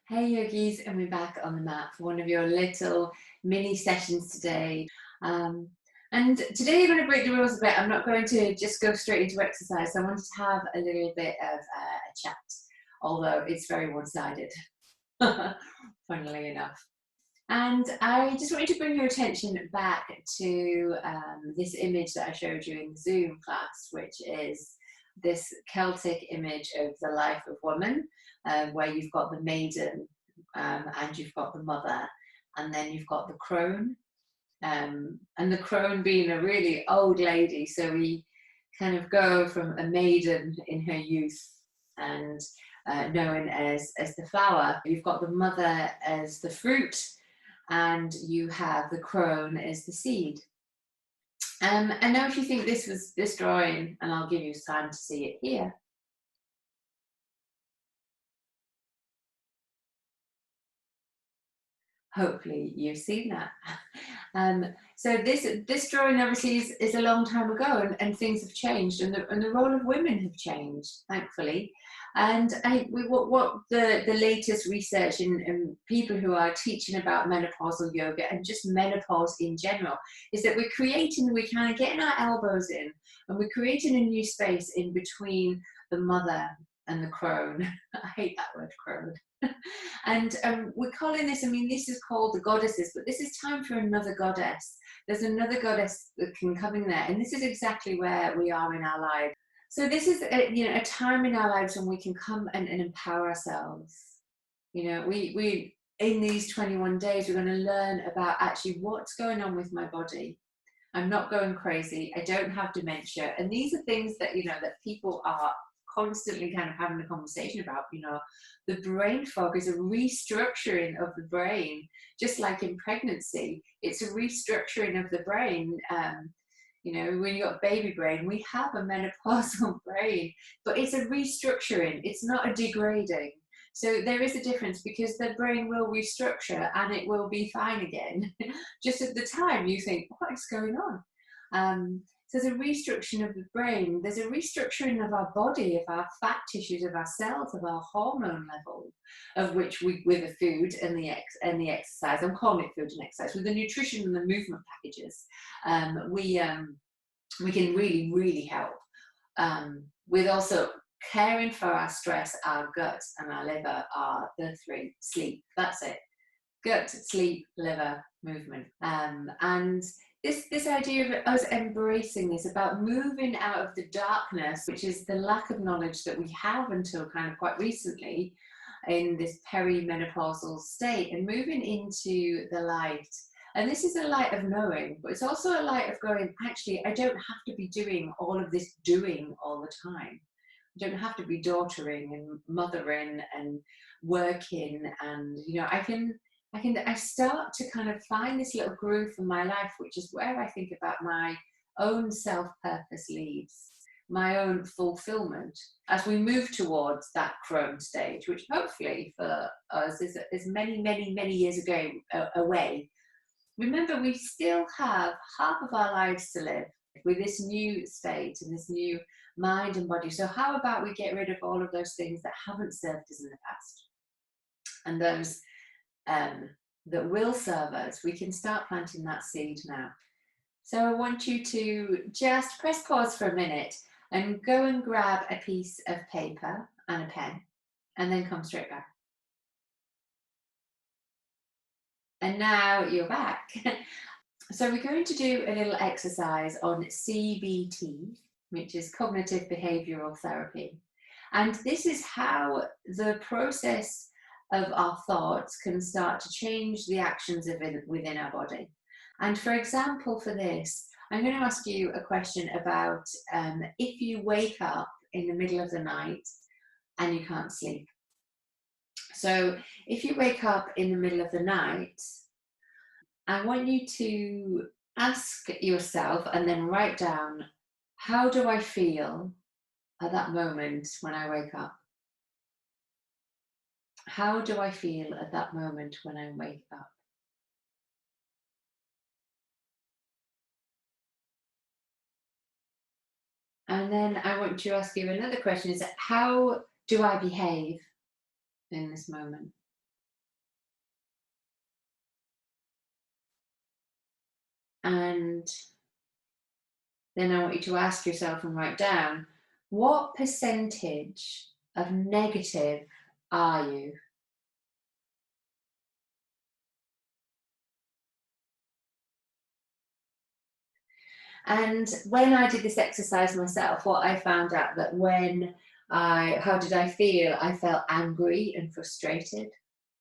Hey yogis, and we're back on the mat for one of your little mini sessions today. Um, and today I'm going to break the rules a bit. I'm not going to just go straight into exercise. I wanted to have a little bit of a chat, although it's very one-sided, funnily enough. And I just wanted to bring your attention back to this image that I showed you in the Zoom class, which is this Celtic image of the life of woman, where you've got the maiden and you've got the mother, and then you've got the crone, and the crone being a really old lady. So we kind of go from a maiden in her youth and known as the flower. You've got the mother as the fruit, and you have the crone as the seed. And now if you think this was this drawing, and I'll give you time to see it here. Hopefully you've seen that. So this drawing obviously is a long time ago, and things have changed, and the role of women have changed, thankfully. And what the latest research in people who are teaching about menopausal yoga and just menopause in general is that we're kind of getting our elbows in, and we're creating a new space in between the mother and the crone. I hate that word, crone. And we're calling this, I mean, this is called the goddesses, but this is time for another goddess. There's another goddess that can come in there, and this is exactly where we are in our lives. So this is a time in our lives when we can come and empower ourselves. We in these 21 days, we're going to learn about actually what's going on with my body. I'm not going crazy. I don't have dementia. And these are things that, that people are constantly kind of having a conversation about. The brain fog is a restructuring of the brain, just like in pregnancy. It's a restructuring of the brain. When you got baby brain, we have a menopausal brain, but it's a restructuring. It's not a degrading. So there is a difference, because the brain will restructure and it will be fine again. Just at the time you think, what is going on? So there's a restructuring of the brain. There's a restructuring of our body, of our fat tissues, of our cells, of our hormone level, of which we, with the food and the exercise, I'm calling it food and exercise, with the nutrition and the movement packages, we can really, really help. With also caring for our stress, our gut and our liver are the three. Sleep, that's it. Gut, sleep, liver, movement. And this idea of us embracing this, about moving out of the darkness, which is the lack of knowledge that we have until kind of quite recently in this perimenopausal state, and moving into the light. And this is a light of knowing, but it's also a light of going, actually, I don't have to be doing all of this doing all the time. I don't have to be daughtering and mothering and working, and I start to kind of find this little groove in my life, which is where I think about my own self-purpose leads, my own fulfillment, as we move towards that crone stage, which hopefully for us is many, many, many years ago away. Remember, we still have half of our lives to live with this new state and this new mind and body. So how about we get rid of all of those things that haven't served us in the past, and those that will serve us? We can start planting that seed now. So I want you to just press pause for a minute and go and grab a piece of paper and a pen, and then come straight back. And now you're back. So we're going to do a little exercise on CBT, which is cognitive behavioral therapy. And this is how the process of our thoughts can start to change the actions within our body. And for example, for this, I'm going to ask you a question about if you wake up in the middle of the night and you can't sleep. So if you wake up in the middle of the night, I want you to ask yourself and then write down, how do I feel at that moment when I wake up? How do I feel at that moment when I wake up? And then I want to ask you another question, is how do I behave in this moment? And then I want you to ask yourself and write down, what percentage of negative are you? And when I did this exercise myself, what I found out that how did I feel? I felt angry and frustrated.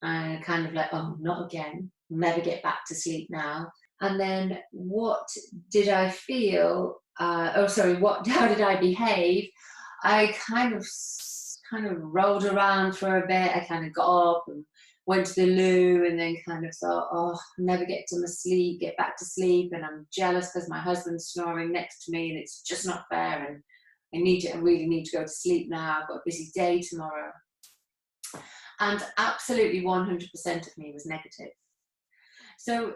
I kind of like, oh, not again. Never get back to sleep now. And then what did I feel? How did I behave? I kind of rolled around for a bit. I kind of got up and went to the loo, and then kind of thought, oh, never get back to sleep, and I'm jealous because my husband's snoring next to me, and it's just not fair, and I really need to go to sleep now. I've got a busy day tomorrow. And absolutely 100% of me was negative. So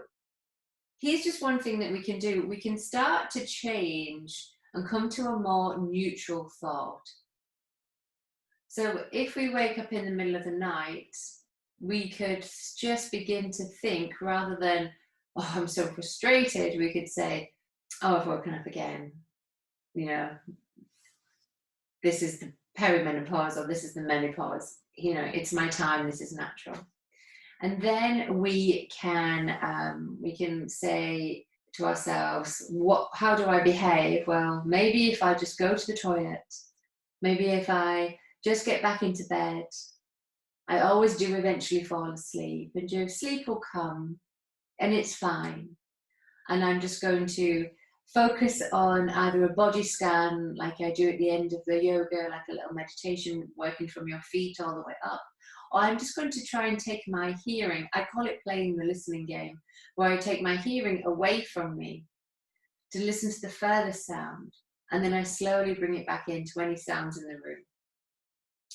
here's just one thing that we can do. We can start to change and come to a more neutral thought. So if we wake up in the middle of the night, we could just begin to think, rather than, oh, I'm so frustrated, we could say, oh, I've woken up again. You know, this is the perimenopausal, this is the menopause. You know, it's my time, this is natural. And then we can say to ourselves, how do I behave? Well, maybe if I just go to the toilet, maybe if I just get back into bed, I always do eventually fall asleep, and sleep will come, and it's fine. And I'm just going to focus on either a body scan, like I do at the end of the yoga, like a little meditation, working from your feet all the way up. Or I'm just going to try and take my hearing, I call it playing the listening game, where I take my hearing away from me to listen to the furthest sound, and then I slowly bring it back into any sounds in the room,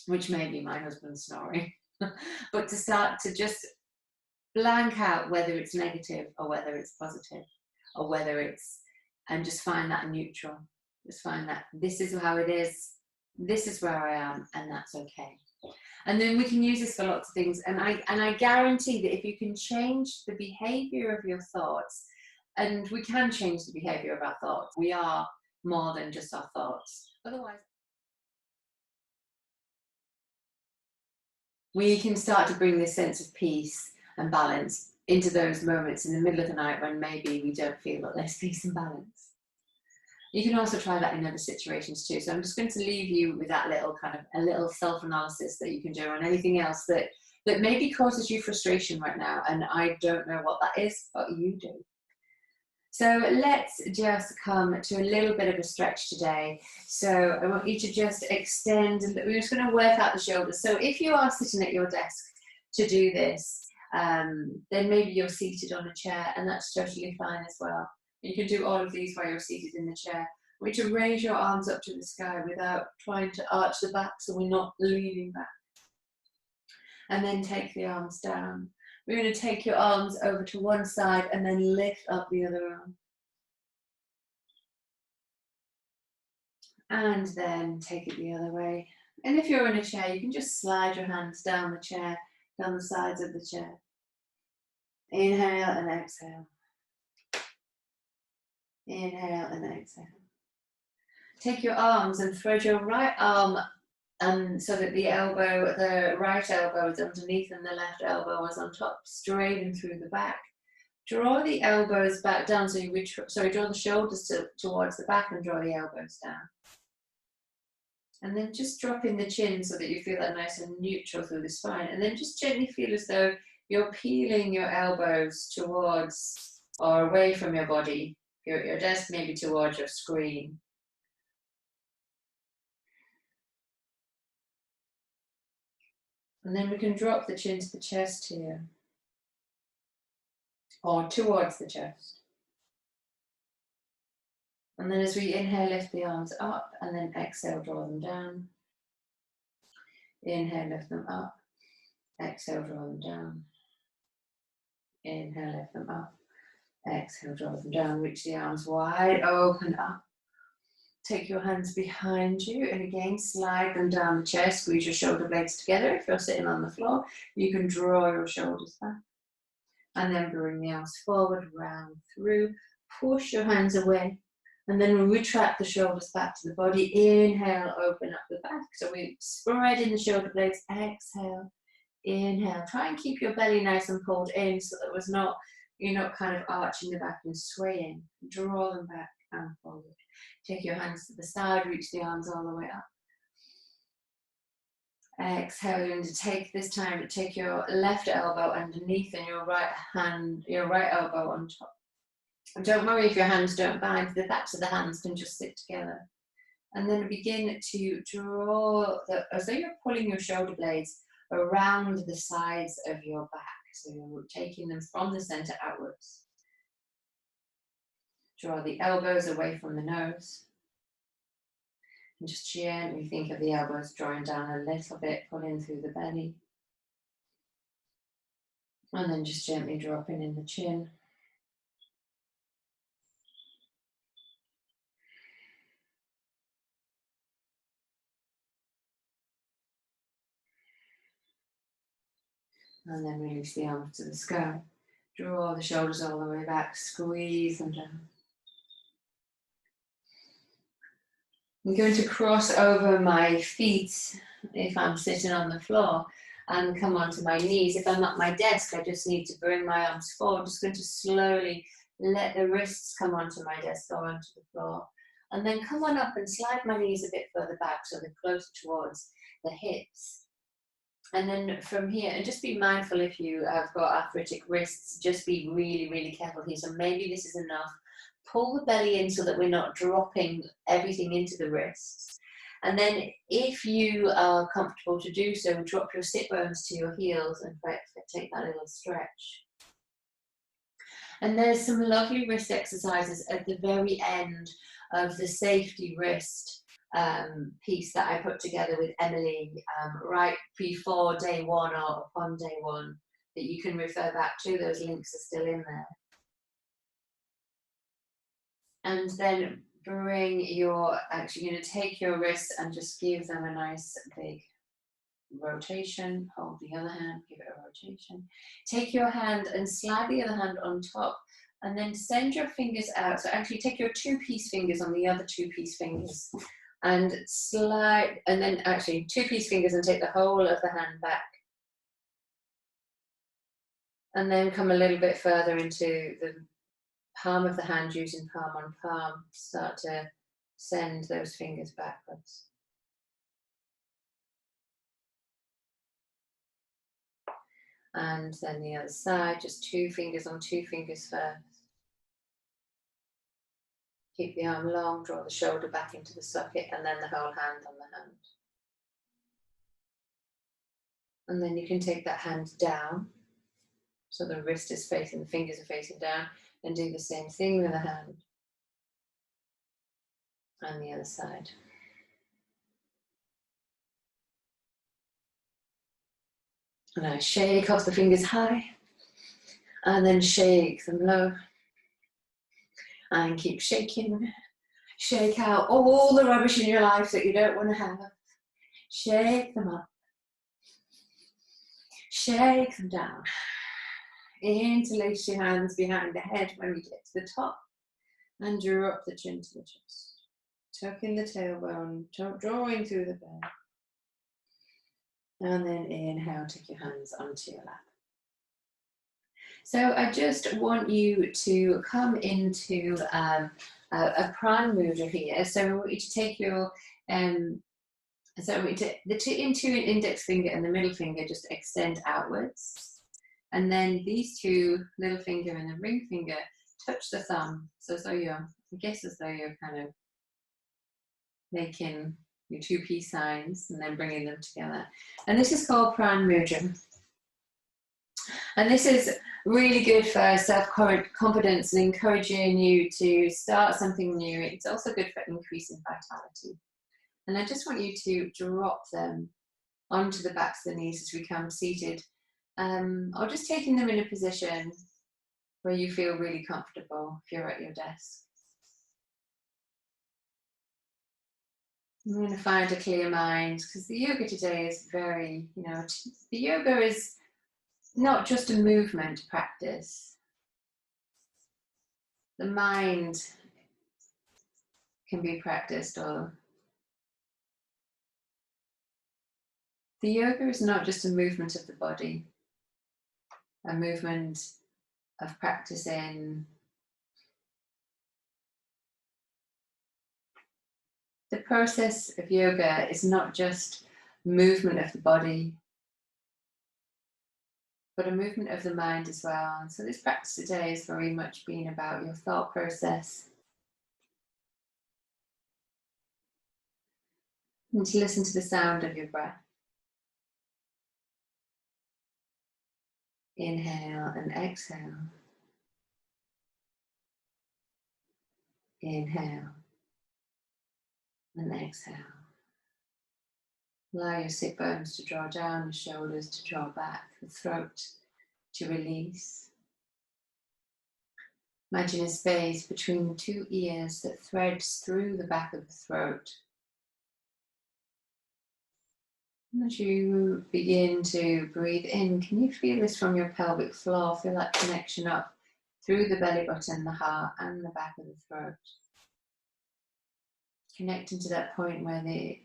which may be my husband snoring. But to start to just blank out whether it's negative or whether it's positive, or whether it's, and just find that neutral. Just find that this is how it is, this is where I am, and that's okay. And then we can use this for lots of things. And I guarantee that if you can change the behavior of your thoughts, and we can change the behavior of our thoughts, we are more than just our thoughts. Otherwise, we can start to bring this sense of peace and balance into those moments in the middle of the night when maybe we don't feel that there's peace and balance. You can also try that in other situations too. So I'm just going to leave you with that little a little self-analysis that you can do on anything else that maybe causes you frustration right now. And I don't know what that is, but you do. So let's just come to a little bit of a stretch today. So I want you to just extend, and we're just going to work out the shoulders. So if you are sitting at your desk to do this, then maybe you're seated on a chair, and that's totally fine as well. You can do all of these while you're seated in the chair. I want you to raise your arms up to the sky without trying to arch the back, so we're not leaning back. And then take the arms down. We're going to take your arms over to one side and then lift up the other arm. And then take it the other way. And if you're in a chair, you can just slide your hands down the chair, down the sides of the chair. Inhale and exhale. Inhale and exhale. Take your arms and thread your right arm so that the right elbow is underneath and the left elbow is on top, straight and through the back. Draw the elbows back down, so draw the shoulders towards the back and draw the elbows down. And then just drop in the chin so that you feel that nice and neutral through the spine. And then just gently feel as though you're peeling your elbows towards or away from your body, your desk, maybe towards your screen. And then we can drop the chin to the chest here, or towards the chest. And then as we inhale, lift the arms up, and then exhale, draw them down. Inhale, lift them up. Exhale, draw them down. Inhale, lift them up. Exhale, draw them down. Reach the arms wide open up. Take your hands behind you, and again, slide them down the chest. Squeeze your shoulder blades together. If you're sitting on the floor, you can draw your shoulders back. And then bring the arms forward, round through. push your hands away. And then we retract the shoulders back to the body. Inhale, open up the back. So we spread in the shoulder blades. Exhale, inhale. Try and keep your belly nice and pulled in so that you're not kind of arching the back and swaying. Draw them back and forward. Take your hands to the side, reach the arms all the way up. Exhale, and take your left elbow underneath and your right elbow on top. Don't worry if your hands don't bind, the backs of the hands can just sit together. And then begin to draw, as though you're pulling your shoulder blades around the sides of your back. So you're taking them from the center outwards. Draw the elbows away from the nose. And just gently think of the elbows drawing down a little bit, pulling through the belly. And then just gently dropping in the chin. And then release the arms to the sky. Draw the shoulders all the way back, squeeze them down. I'm going to cross over my feet if I'm sitting on the floor and come onto my knees. If I'm at my desk, I just need to bring my arms forward. I'm just going to slowly let the wrists come onto my desk, go onto the floor. And then come on up and slide my knees a bit further back so they're closer towards the hips. And then from here, and just be mindful if you have got arthritic wrists, just be really, really careful here. So maybe this is enough. Pull the belly in so that we're not dropping everything into the wrists. And then if you are comfortable to do so, drop your sit bones to your heels and take that little stretch. And there's some lovely wrist exercises at the very end of the safety wrist piece that I put together with Emily right before day one or upon day one that you can refer back to. Those links are still in there. And then you're going to take your wrists and just give them a nice big rotation. Hold the other hand, give it a rotation. Take your hand and slide the other hand on top and then send your fingers out. So actually take your two-piece fingers on the other two-piece fingers and slide, and then actually two-piece fingers and take the whole of the hand back. And then come a little bit further into the palm of the hand using palm on palm. Start to send those fingers backwards. And then the other side, just two fingers on two fingers first. Keep the arm long, draw the shoulder back into the socket, and then the whole hand on the hand. And then you can take that hand down, so the wrist is facing, the fingers are facing down, and do the same thing with the hand. And the other side. And I shake off the fingers high, and then shake them low. And keep shaking. Shake out all the rubbish in your life that you don't want to have. Shake them up. Shake them down. Interlace your hands behind the head when you get to the top. And drop the chin to the chest. Tuck in the tailbone, drawing through the back. And then inhale, take your hands onto your lap. So I just want you to come into a pran mudra here. So I want you to take your, the two index finger and the middle finger just extend outwards. And then these two, little finger and the ring finger, touch the thumb. So as though you're kind of making your two peace signs and then bringing them together. And this is called pran mudra. And this is really good for self-confidence and encouraging you to start something new. It's also good for increasing vitality. And I just want you to drop them onto the backs of the knees as we come seated, or just taking them in a position where you feel really comfortable if you're at your desk. I'm going to find a clear mind, because the yoga today is very, the yoga is not just a movement practice. The mind can be practiced, or the yoga is not just a movement of the body, a movement of practicing. The process of yoga is not just movement of the body, but a movement of the mind as well. And so this practice today is very much been about your thought process, and to listen to the sound of your breath. Inhale and exhale. Inhale and exhale. Allow your sit bones to draw down, the shoulders to draw back, the throat to release. Imagine a space between the two ears that threads through the back of the throat. And as you begin to breathe in, can you feel this from your pelvic floor? Feel that connection up through the belly button, the heart, and the back of the throat. Connecting to that point where the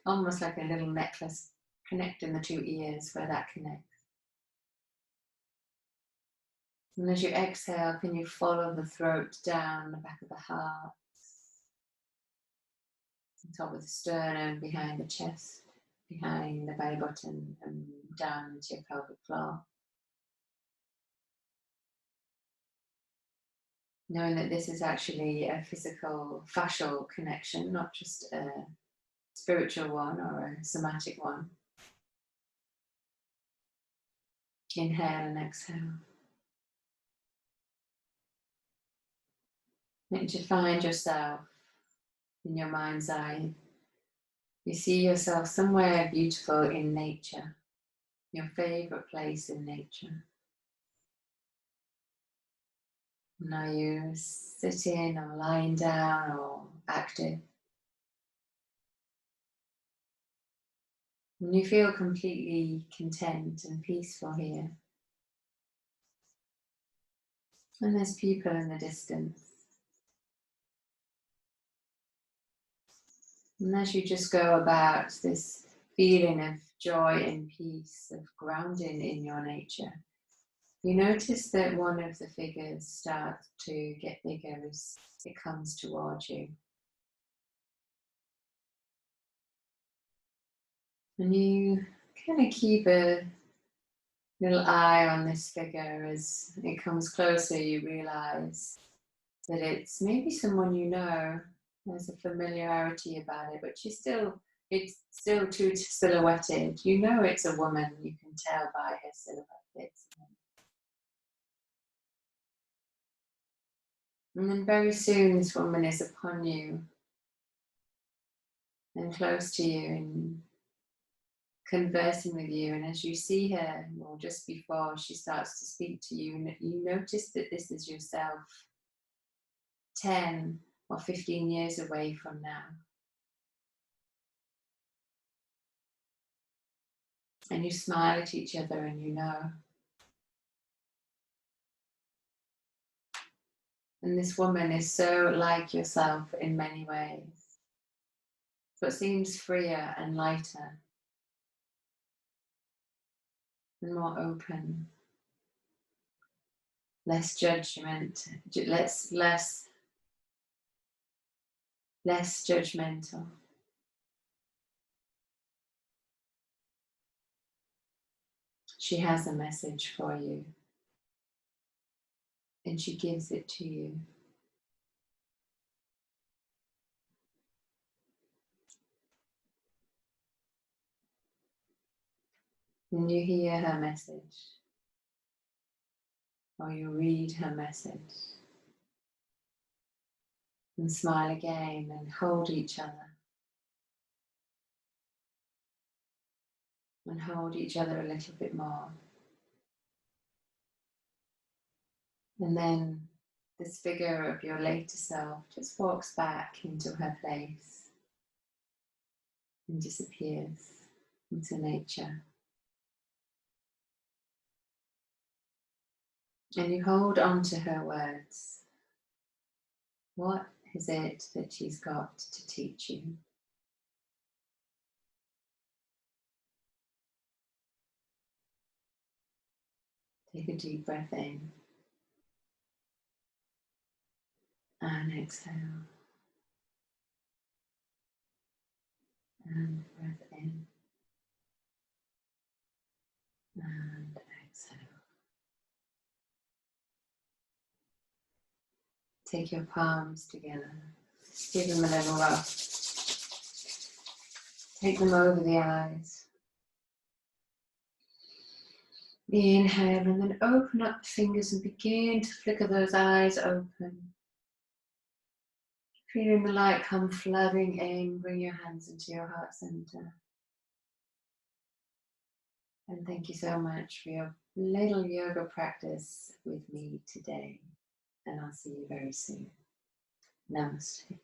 almost like a little necklace connecting the two ears, where that connects. And as you exhale, can you follow the throat down the back of the heart, on top of the sternum, behind the chest, behind the belly button, and down into your pelvic floor. Knowing that this is actually a physical, fascial connection, not just a spiritual one or a somatic one. Inhale and exhale. And to find yourself in your mind's eye. You see yourself somewhere beautiful in nature, your favorite place in nature. And are you sitting or lying down or active? And you feel completely content and peaceful here. And there's people in the distance. And as you just go about this feeling of joy and peace, of grounding in your nature, you notice that one of the figures starts to get bigger as it comes towards you. And you kind of keep a little eye on this figure. As it comes closer, you realize that it's maybe someone you know. There's a familiarity about it, but it's still too silhouetted. You know it's a woman, you can tell by her silhouette. And then very soon this woman is upon you and close to you and conversing with you. And as you see her, or just before she starts to speak to you, you notice that this is yourself 10 or 15 years away from now. And you smile at each other and you know. And this woman is so like yourself in many ways, but seems freer and lighter and more open, less judgment, less judgmental. She has a message for you, and she gives it to you. And you hear her message, or you read her message, and smile again and hold each other. And hold each other a little bit more. And then this figure of your later self just walks back into her place and disappears into nature. And you hold on to her words. What is it that she's got to teach you? Take a deep breath in and exhale. And breath in and exhale. Take your palms together. Give them a little rub. Take them over the eyes. Inhale and then open up the fingers and begin to flicker those eyes open. Feeling the light come flooding in, bring your hands into your heart center. And thank you so much for your little yoga practice with me today. And I'll see you very soon. Namaste.